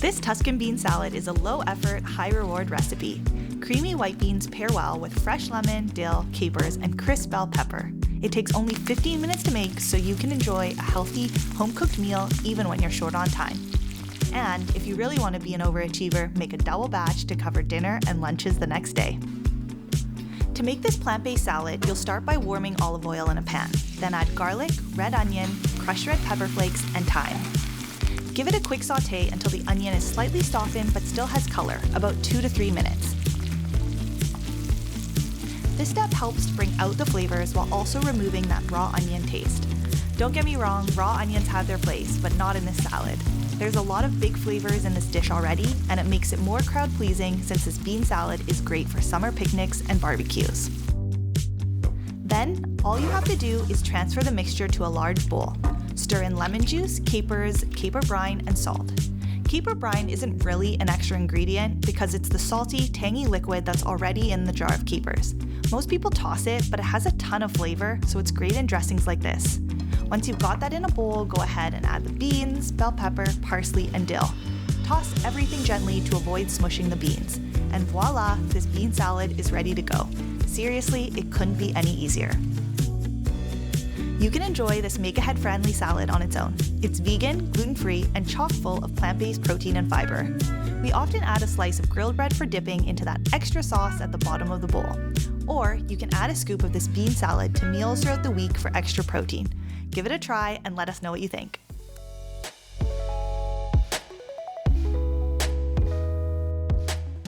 This Tuscan bean salad is a low-effort, high-reward recipe. Creamy white beans pair well with fresh lemon, dill, capers, and crisp bell pepper. It takes only 15 minutes to make, so you can enjoy a healthy, home-cooked meal even when you're short on time. And if you really want to be an overachiever, make a double batch to cover dinner and lunches the next day. To make this plant-based salad, you'll start by warming olive oil in a pan. Then add garlic, red onion, crushed red pepper flakes, and thyme. Give it a quick sauté until the onion is slightly softened but still has color, about 2 to 3 minutes. This step helps to bring out the flavors while also removing that raw onion taste. Don't get me wrong, raw onions have their place, but not in this salad. There's a lot of big flavors in this dish already, and it makes it more crowd-pleasing since this bean salad is great for summer picnics and barbecues. Then, all you have to do is transfer the mixture to a large bowl. Stir in lemon juice, capers, caper brine, and salt. Caper brine isn't really an extra ingredient because it's the salty, tangy liquid that's already in the jar of capers. Most people toss it, but it has a ton of flavor, so it's great in dressings like this. Once you've got that in a bowl, go ahead and add the beans, bell pepper, parsley, and dill. Toss everything gently to avoid smushing the beans. And voila, this bean salad is ready to go. Seriously, it couldn't be any easier. You can enjoy this make-ahead-friendly salad on its own. It's vegan, gluten-free, and chock full of plant-based protein and fiber. We often add a slice of grilled bread for dipping into that extra sauce at the bottom of the bowl. Or you can add a scoop of this bean salad to meals throughout the week for extra protein. Give it a try and let us know what you think.